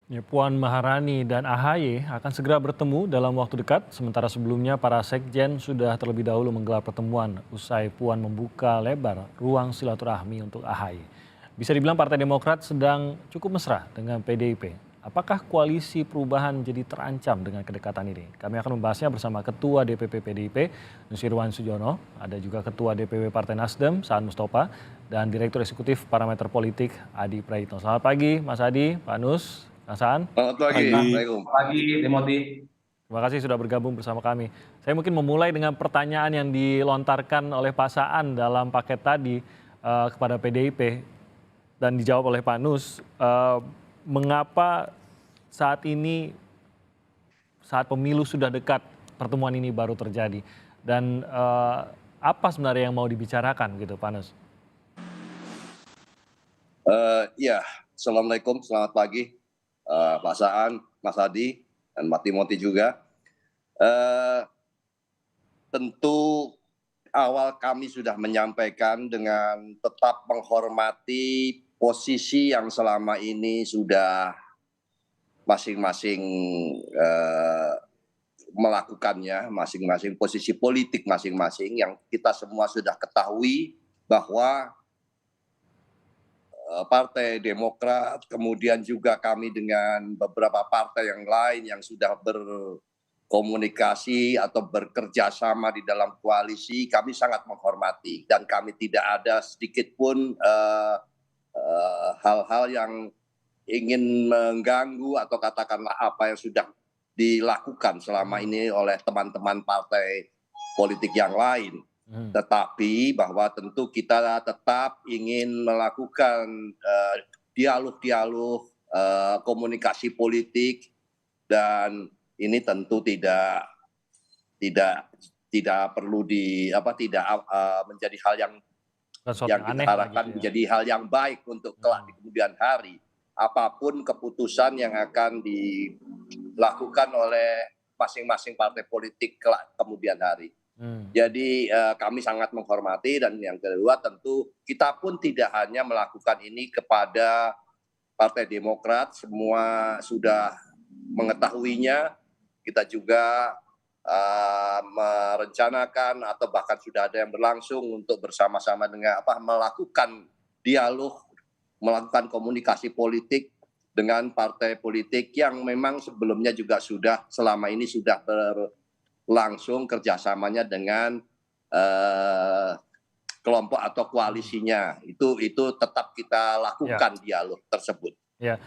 Ya, Puan Maharani dan AHY akan segera bertemu dalam waktu dekat, sementara sebelumnya para sekjen sudah terlebih dahulu menggelar pertemuan usai Puan membuka lebar ruang silaturahmi untuk AHY. Bisa dibilang Partai Demokrat sedang cukup mesra dengan PDIP. Apakah koalisi perubahan menjadi terancam dengan kedekatan ini? Kami akan membahasnya bersama Ketua DPP PDIP, Nusirwan Sujono, ada juga Ketua DPW Partai Nasdem, Saan Mustafa, dan Direktur Eksekutif Parameter Politik, Adi Praitno. Selamat pagi, Mas Adi, Pak Nus. Kang Saan, Selamat pagi, Pagi. Assalamualaikum. Pagi, Timothy. terima kasih sudah bergabung bersama kami. Saya mungkin memulai dengan pertanyaan yang dilontarkan oleh Pak Saan dalam paket tadi kepada PDIP dan dijawab oleh Pak Nus. Mengapa saat ini, saat pemilu sudah dekat, pertemuan ini baru terjadi? Dan apa sebenarnya yang mau dibicarakan gitu, Pak Nus? Ya, Assalamualaikum, selamat pagi, Pak Saan, Mas Adi, dan Pak Timothy juga. Tentu awal kami sudah menyampaikan dengan tetap menghormati posisi yang selama ini sudah masing-masing melakukannya, masing-masing posisi politik masing-masing yang kita semua sudah ketahui bahwa Partai Demokrat, kemudian juga kami dengan beberapa partai yang lain yang sudah berkomunikasi atau bekerja sama di dalam koalisi, kami sangat menghormati dan kami tidak ada sedikit pun hal-hal yang ingin mengganggu atau katakanlah apa yang sudah dilakukan selama ini oleh teman-teman partai politik yang lain. Tetapi bahwa tentu kita tetap ingin melakukan dialog-dialog, komunikasi politik, dan ini tentu tidak perlu tidak menjadi hal yang kita harapkan menjadi hal yang baik untuk kelak di kemudian hari. Apapun keputusan yang akan dilakukan oleh masing-masing partai politik kelak kemudian hari. Jadi kami sangat menghormati, dan yang kedua tentu kita pun tidak hanya melakukan ini kepada Partai Demokrat, semua sudah mengetahuinya. Kita juga merencanakan atau bahkan sudah ada yang berlangsung untuk bersama-sama dengan melakukan dialog, melakukan komunikasi politik dengan partai politik yang memang sebelumnya juga sudah selama ini sudah langsung kerjasamanya dengan kelompok atau koalisinya. Itu tetap kita lakukan dialog tersebut. Ya,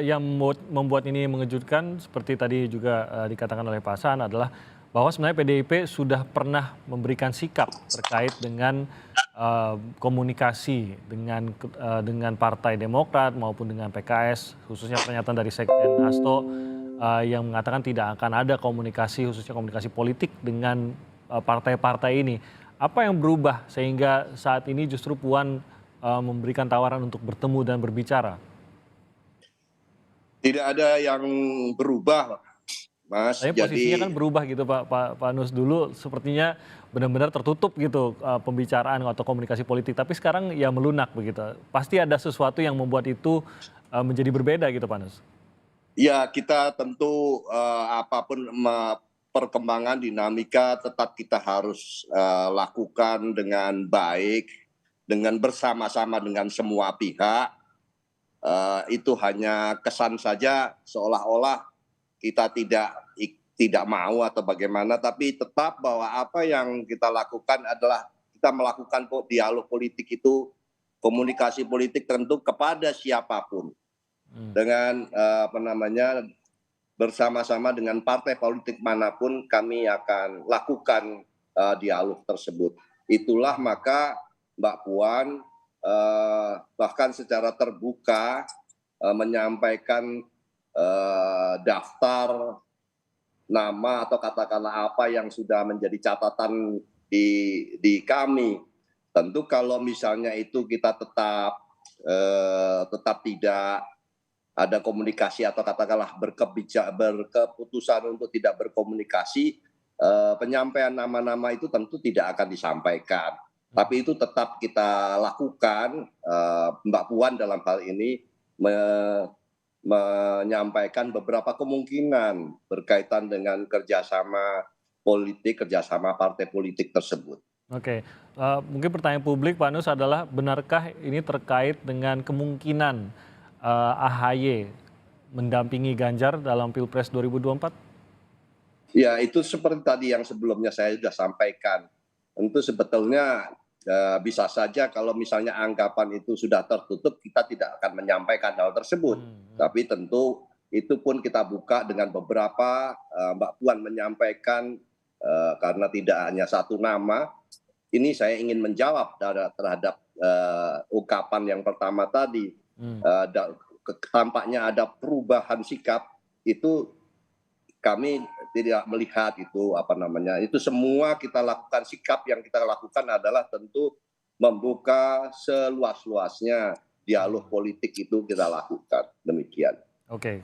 yang membuat ini mengejutkan seperti tadi juga dikatakan oleh Pak Hasan adalah bahwa sebenarnya PDIP sudah pernah memberikan sikap terkait dengan komunikasi dengan Partai Demokrat maupun dengan PKS, khususnya pernyataan dari Sekjen Hasto yang mengatakan tidak akan ada komunikasi, khususnya komunikasi politik dengan partai-partai ini. Apa yang berubah sehingga saat ini justru Puan memberikan tawaran untuk bertemu dan berbicara? Tidak ada yang berubah, Mas. Tapi posisinya kan berubah gitu Pak Nus, dulu sepertinya benar-benar tertutup gitu pembicaraan atau komunikasi politik, tapi sekarang ya melunak begitu. Pasti ada sesuatu yang membuat itu menjadi berbeda gitu Pak Nus. Ya, kita tentu apapun perkembangan dinamika tetap kita harus lakukan dengan baik, dengan bersama-sama dengan semua pihak. Itu hanya kesan saja seolah-olah kita tidak mau atau bagaimana, tapi tetap bahwa apa yang kita lakukan adalah kita melakukan dialog politik itu, komunikasi politik tentu kepada siapapun. Dengan bersama-sama dengan partai politik manapun kami akan lakukan dialog tersebut. Itulah maka Mbak Puan bahkan secara terbuka menyampaikan daftar nama atau katakanlah apa yang sudah menjadi catatan di kami. Tentu kalau misalnya itu kita tetap tidak ada komunikasi atau katakanlah berkeputusan untuk tidak berkomunikasi, penyampaian nama-nama itu tentu tidak akan disampaikan. Tapi itu tetap kita lakukan. Mbak Puan dalam hal ini menyampaikan beberapa kemungkinan berkaitan dengan kerjasama politik, kerjasama partai politik tersebut. Oke, mungkin pertanyaan publik Pak Nus adalah benarkah ini terkait dengan kemungkinan AHY mendampingi Ganjar dalam Pilpres 2024? Ya, itu seperti tadi yang sebelumnya saya sudah sampaikan. Tentu sebetulnya bisa saja kalau misalnya anggapan itu sudah tertutup, kita tidak akan menyampaikan hal tersebut. Tapi tentu itu pun kita buka dengan beberapa, Mbak Puan menyampaikan karena tidak hanya satu nama. Ini saya ingin menjawab terhadap ungkapan yang pertama tadi. Tampaknya ada perubahan sikap, itu kami tidak melihat itu itu semua kita lakukan, sikap yang kita lakukan adalah tentu membuka seluas-luasnya dialog politik, itu kita lakukan demikian. Oke.